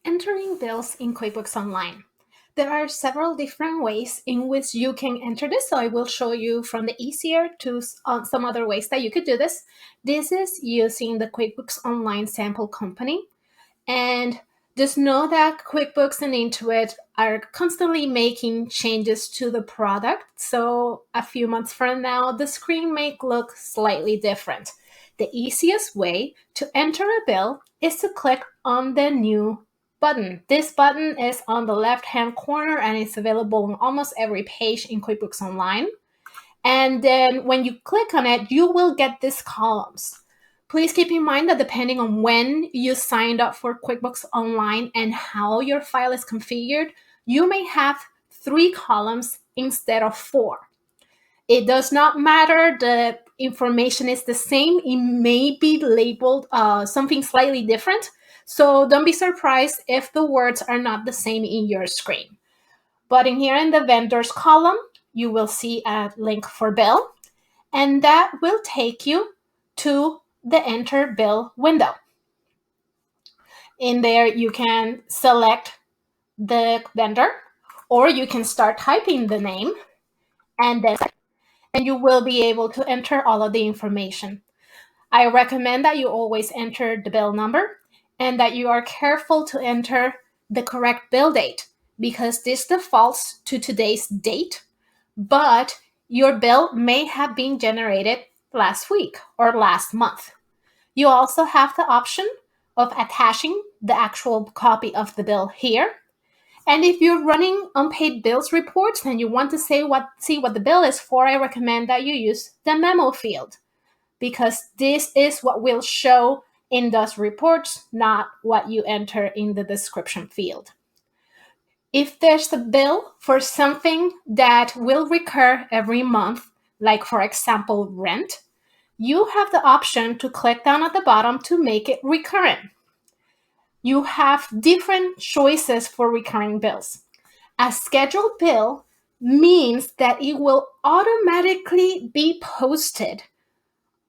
Entering bills in QuickBooks Online. There are several different ways in which you can enter this, so I will show you from the easier to some other ways that you could do this. This is using the QuickBooks Online sample company, and just know that QuickBooks and Intuit are constantly making changes to the product, so a few months from now, the screen may look slightly different. The easiest way to enter a bill is to click on the new button. This button is on the left-hand corner and it's available on almost every page in QuickBooks Online. And then when you click on it, you will get these columns. Please keep in mind that depending on when you signed up for QuickBooks Online and how your file is configured, you may have 3 columns instead of 4. It does not matter, the information is the same. It may be labeled something slightly different, so don't be surprised if the words are not the same in your screen. But in here in the vendors column, you will see a link for bill, and that will take you to the enter bill window. In there, you can select the vendor, or you can start typing the name, and you will be able to enter all of the information. I recommend that you always enter the bill number and that you are careful to enter the correct bill date, because this defaults to today's date, but your bill may have been generated last week or last month. You also have the option of attaching the actual copy of the bill here. And if you're running unpaid bills reports and you want to see what the bill is for, I recommend that you use the memo field, because this is what will show in those reports, not what you enter in the description field. If there's a bill for something that will recur every month, like for example, rent, you have the option to click down at the bottom to make it recurrent. You have different choices for recurring bills. A scheduled bill means that it will automatically be posted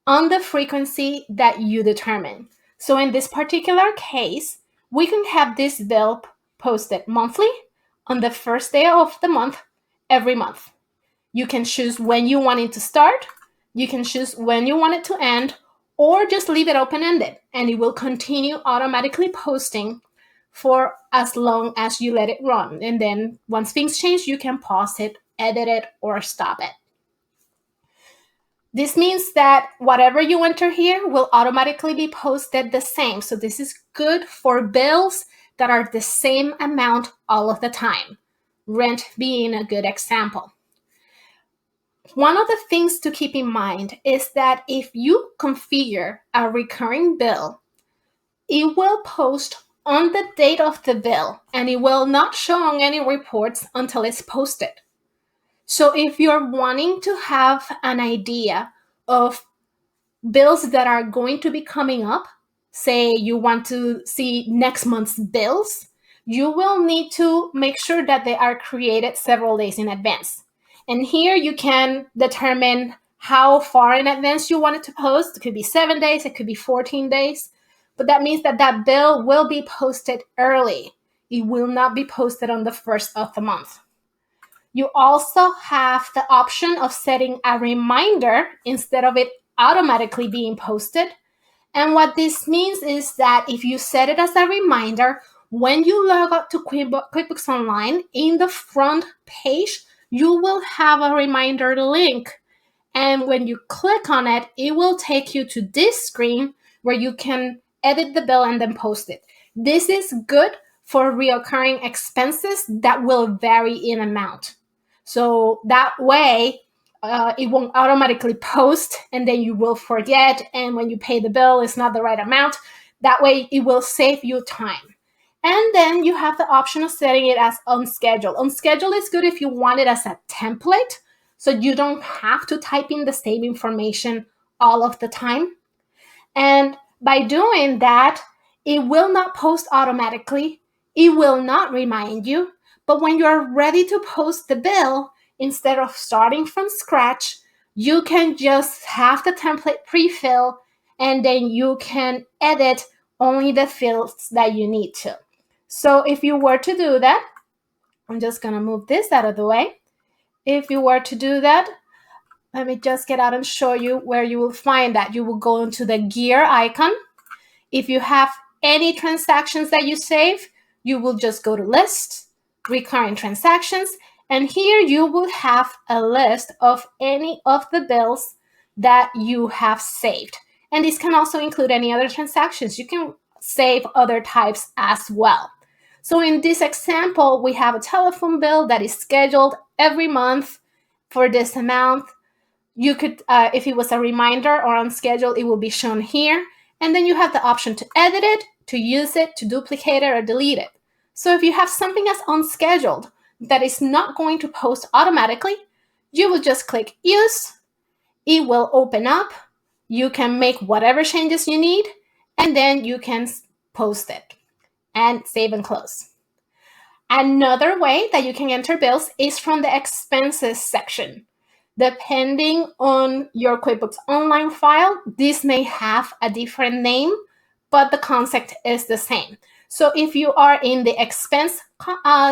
on the frequency that you determine. So in this particular case, we can have this bill posted monthly on the first day of the month, every month. You can choose when you want it to start, you can choose when you want it to end, or just leave it open-ended, and it will continue automatically posting for as long as you let it run. And then once things change, you can pause it, edit it, or stop it. This means that whatever you enter here will automatically be posted the same. So this is good for bills that are the same amount all of the time. Rent being a good example. One of the things to keep in mind is that if you configure a recurring bill, it will post on the date of the bill and it will not show on any reports until it's posted. So if you're wanting to have an idea of bills that are going to be coming up, say you want to see next month's bills, you will need to make sure that they are created several days in advance. And here you can determine how far in advance you want it to post. It could be 7 days, it could be 14 days, but that means that that bill will be posted early. It will not be posted on the first of the month. You also have the option of setting a reminder instead of it automatically being posted. And what this means is that if you set it as a reminder, when you log out to QuickBooks Online, in the front page, you will have a reminder link. And when you click on it, it will take you to this screen where you can edit the bill and then post it. This is good for recurring expenses that will vary in amount. So that way, it won't automatically post and then you will forget. And when you pay the bill, it's not the right amount. That way, it will save you time. And then you have the option of setting it as unscheduled. Unscheduled is good if you want it as a template, so you don't have to type in the same information all of the time. And by doing that, it will not post automatically. It will not remind you. But when you're ready to post the bill, instead of starting from scratch, you can just have the template pre-fill, and then you can edit only the fields that you need to. So if you were to do that, I'm just going to move this out of the way. If you were to do that, let me just get out and show you where you will find that. You will go into the gear icon. If you have any transactions that you save, you will just go to list, recurring transactions, and here you will have a list of any of the bills that you have saved. And this can also include any other transactions. You can save other types as well. So in this example, we have a telephone bill that is scheduled every month for this amount. You could, if it was a reminder or on schedule, it will be shown here. And then you have the option to edit it, to use it, to duplicate it, or delete it. So if you have something as unscheduled that is not going to post automatically, you will just click use. It will open up. You can make whatever changes you need, and then you can post it and save and close. Another way that you can enter bills is from the expenses section. Depending on your QuickBooks Online file, this may have a different name, but the concept is the same. So if you are in the expense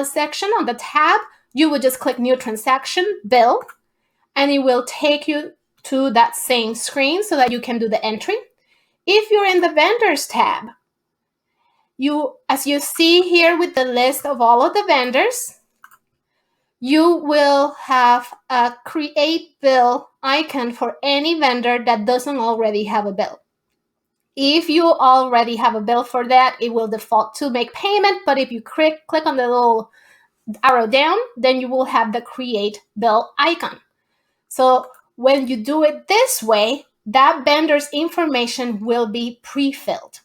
section on the tab, you would just click New Transaction, Bill, and it will take you to that same screen so that you can do the entry. If you're in the Vendors tab, as you see here with the list of all of the vendors, you will have a create bill icon for any vendor that doesn't already have a bill. If you already have a bill for that, it will default to make payment, but if you click on the little arrow down, then you will have the create bill icon. So when you do it this way, that vendor's information will be pre-filled.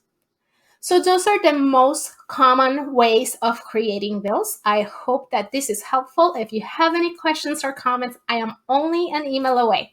So those are the most common ways of creating bills. I hope that this is helpful. If you have any questions or comments, I am only an email away.